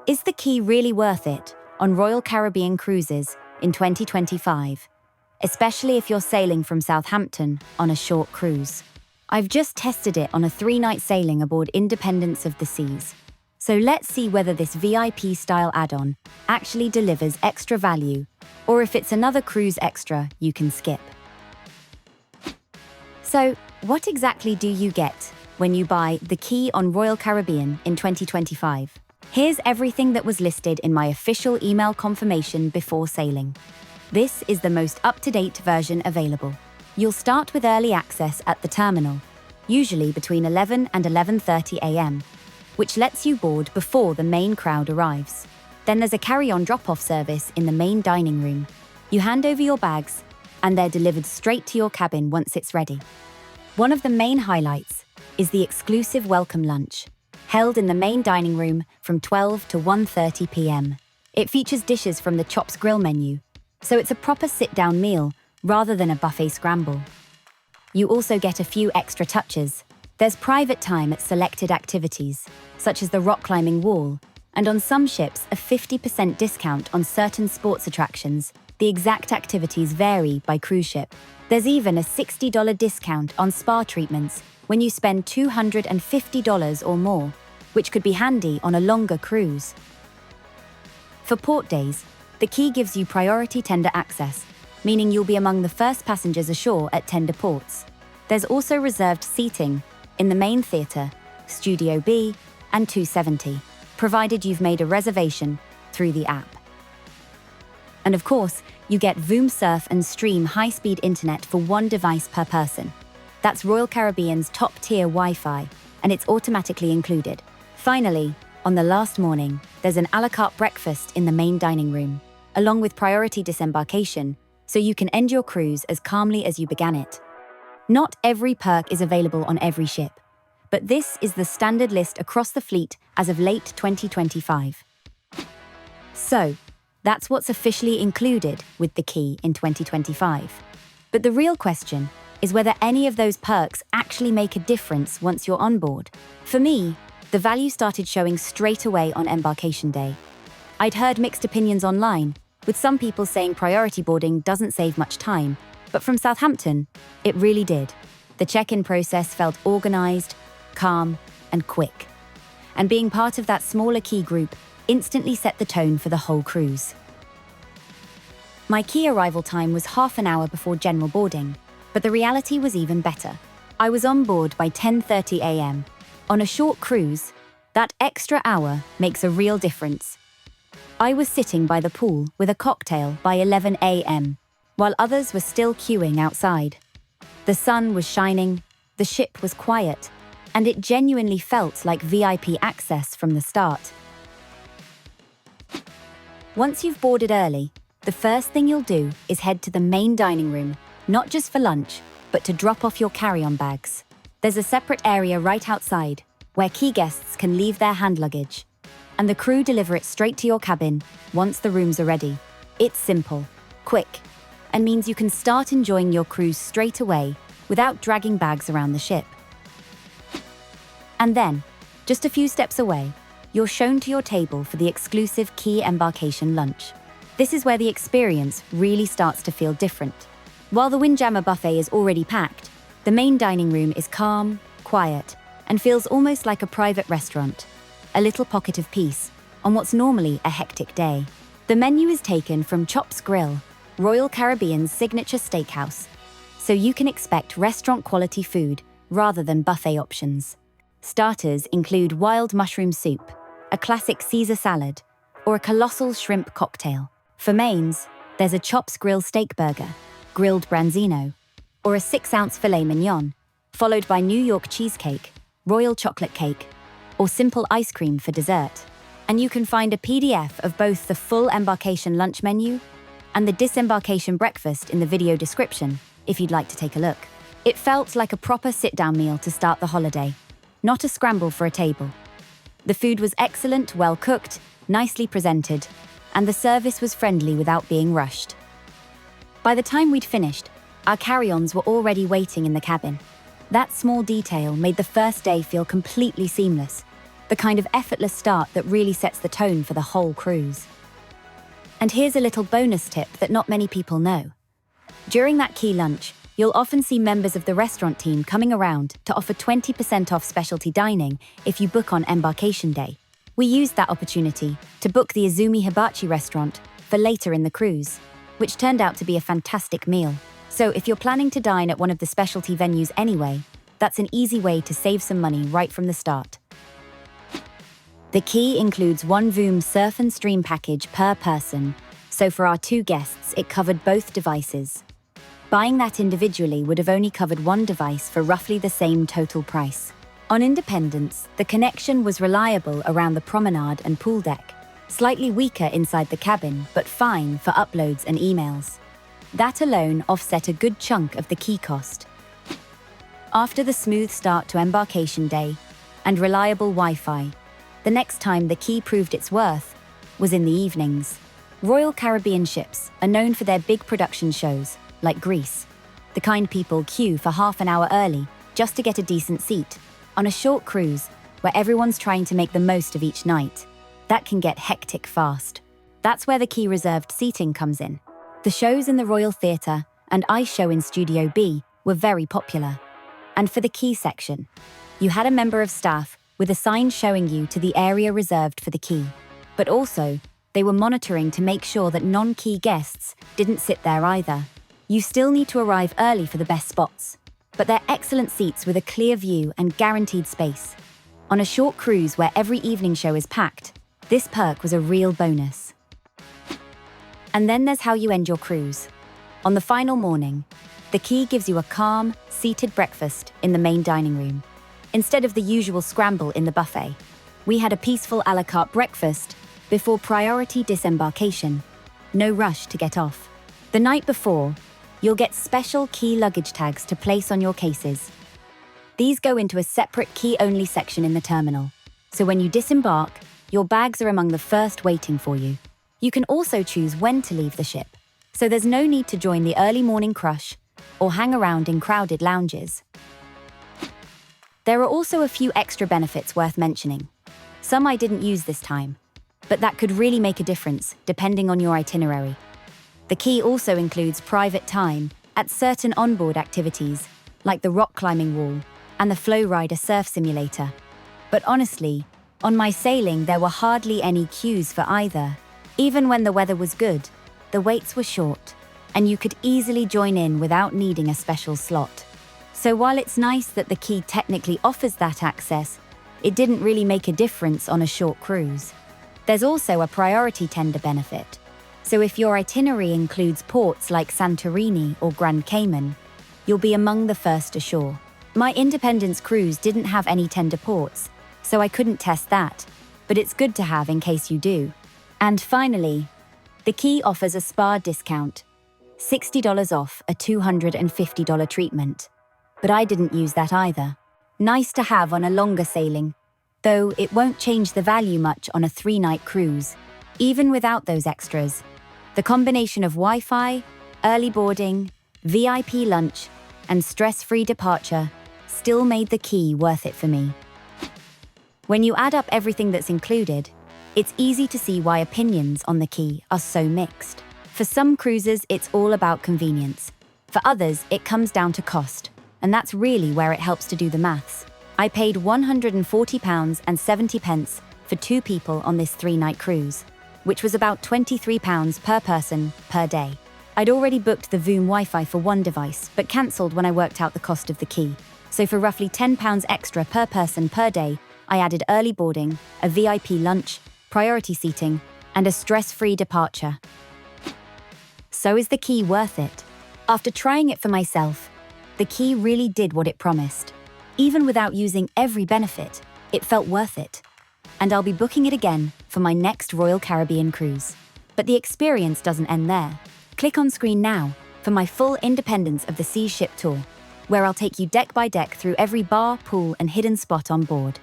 Is the key really worth it on Royal Caribbean cruises in 2025? Especially if you're sailing from Southampton on a short cruise. I've just tested it on a 3-night sailing aboard Independence of the Seas. So let's see whether this VIP-style add-on actually delivers extra value, or if it's another cruise extra you can skip. So, what exactly do you get when you buy the key on Royal Caribbean in 2025? Here's everything that was listed in my official email confirmation before sailing. This is the most up-to-date version available. You'll start with early access at the terminal, usually between 11 and 11:30 a.m., which lets you board before the main crowd arrives. Then there's a carry-on drop-off service in the main dining room. You hand over your bags, and they're delivered straight to your cabin once it's ready. One of the main highlights is the exclusive welcome lunch, held in the main dining room from 12 to 1:30 p.m. It features dishes from the Chops Grille menu, so it's a proper sit-down meal rather than a buffet scramble. You also get a few extra touches. There's private time at selected activities, such as the rock climbing wall, and on some ships a 50% discount on certain sports attractions. The exact activities vary by cruise ship. There's even a $60 discount on spa treatments when you spend $250 or more, which could be handy on a longer cruise. For port days, the key gives you priority tender access, meaning you'll be among the first passengers ashore at tender ports. There's also reserved seating in the main theatre, Studio B, and 270, provided you've made a reservation through the app. And of course, you get Voom surf and stream high-speed internet for one device per person. That's Royal Caribbean's top-tier Wi-Fi, and it's automatically included. Finally, on the last morning, there's an a la carte breakfast in the main dining room, along with priority disembarkation, so you can end your cruise as calmly as you began it. Not every perk is available on every ship, but this is the standard list across the fleet as of late 2025. So, that's what's officially included with the key in 2025. But the real question is whether any of those perks actually make a difference once you're on board. For me, the value started showing straight away on embarkation day. I'd heard mixed opinions online, with some people saying priority boarding doesn't save much time, but from Southampton, it really did. The check-in process felt organised, calm, and quick. And being part of that smaller key group instantly set the tone for the whole cruise. My key arrival time was half an hour before general boarding, but the reality was even better. I was on board by 10:30 a.m. On a short cruise, that extra hour makes a real difference. I was sitting by the pool with a cocktail by 11 a.m., while others were still queuing outside. The sun was shining, the ship was quiet, and it genuinely felt like VIP access from the start. Once you've boarded early, the first thing you'll do is head to the main dining room, not just for lunch, but to drop off your carry-on bags. There's a separate area right outside, where key guests can leave their hand luggage, and the crew deliver it straight to your cabin once the rooms are ready. It's simple, quick, and means you can start enjoying your cruise straight away without dragging bags around the ship. And then, just a few steps away, you're shown to your table for the exclusive key embarkation lunch. This is where the experience really starts to feel different. While the Windjammer buffet is already packed, the main dining room is calm, quiet, and feels almost like a private restaurant, a little pocket of peace on what's normally a hectic day. The menu is taken from Chops Grille, Royal Caribbean's signature steakhouse, so you can expect restaurant-quality food rather than buffet options. Starters include wild mushroom soup, a classic Caesar salad, or a colossal shrimp cocktail. For mains, there's a Chops Grille steak burger, grilled branzino, or a 6-ounce filet mignon, followed by New York cheesecake, royal chocolate cake, or simple ice cream for dessert. And you can find a PDF of both the full embarkation lunch menu and the Disembarkation Breakfast in the video description, if you'd like to take a look. It felt like a proper sit-down meal to start the holiday, not a scramble for a table. The food was excellent, well-cooked, nicely presented, and the service was friendly without being rushed. By the time we'd finished, our carry-ons were already waiting in the cabin. That small detail made the first day feel completely seamless. the kind of effortless start that really sets the tone for the whole cruise. And here's a little bonus tip that not many people know. During that key lunch, you'll often see members of the restaurant team coming around to offer 20% off specialty dining if you book on Embarkation Day. We used that opportunity to book the Izumi Hibachi restaurant for later in the cruise, which turned out to be a fantastic meal. So if you're planning to dine at one of the specialty venues anyway, that's an easy way to save some money right from the start. The key includes one Voom surf and stream package per person, so for our 2 guests, it covered both devices. Buying that individually would have only covered one device for roughly the same total price. On Independence, the connection was reliable around the promenade and pool deck, slightly weaker inside the cabin, but fine for uploads and emails. That alone offset a good chunk of the key cost. After the smooth start to Embarkation Day and reliable Wi-Fi, the next time the key proved its worth was in the evenings. Royal Caribbean ships are known for their big production shows, like Grease, the kind people queue for half an hour early just to get a decent seat. On a short cruise, where everyone's trying to make the most of each night, that can get hectic fast. That's where the key reserved seating comes in. The shows in the Royal Theatre and Ice Show in Studio B were very popular. And for the key section, you had a member of staff with a sign showing you to the area reserved for the key. But also, they were monitoring to make sure that non-key guests didn't sit there either. You still need to arrive early for the best spots, but they're excellent seats with a clear view and guaranteed space. On a short cruise where every evening show is packed, this perk was a real bonus. And then there's how you end your cruise. On the final morning, the key gives you a calm, seated breakfast in the main dining room. Instead of the usual scramble in the buffet, we had a peaceful a la carte breakfast before priority disembarkation. No rush to get off. The night before, you'll get special key luggage tags to place on your cases. These go into a separate key-only section in the terminal, so when you disembark, your bags are among the first waiting for you. You can also choose when to leave the ship, so there's no need to join the early morning crush or hang around in crowded lounges. There are also a few extra benefits worth mentioning. Some I didn't use this time, but that could really make a difference depending on your itinerary. The key also includes private time at certain onboard activities, like the rock climbing wall and the Flow Rider surf simulator. But honestly, on my sailing there were hardly any queues for either. Even when the weather was good, the waits were short, and you could easily join in without needing a special slot. So while it's nice that the key technically offers that access, it didn't really make a difference on a short cruise. There's also a priority tender benefit. So if your itinerary includes ports like Santorini or Grand Cayman, you'll be among the first ashore. My Independence cruise didn't have any tender ports, so I couldn't test that, but it's good to have in case you do. And finally, the key offers a spa discount, $60 off a $250 treatment. But I didn't use that either. Nice to have on a longer sailing, though it won't change the value much on a 3-night cruise. Even without those extras, the combination of Wi-Fi, early boarding, VIP lunch, and stress-free departure still made the key worth it for me. When you add up everything that's included, it's easy to see why opinions on the key are so mixed. For some cruises, it's all about convenience. For others, it comes down to cost. And that's really where it helps to do the maths. I paid £140.70 for 2 people on this 3-night cruise, which was about £23 per person per day. I'd already booked the Voom Wi-Fi for one device, but cancelled when I worked out the cost of the key. So for roughly £10 extra per person per day, I added early boarding, a VIP lunch, priority seating, and a stress-free departure. So is the key worth it? After trying it for myself, the key really did what it promised. Even without using every benefit, it felt worth it. And I'll be booking it again for my next Royal Caribbean cruise. But the experience doesn't end there. Click on screen now for my full Independence of the Seas ship tour, where I'll take you deck by deck through every bar, pool, and hidden spot on board.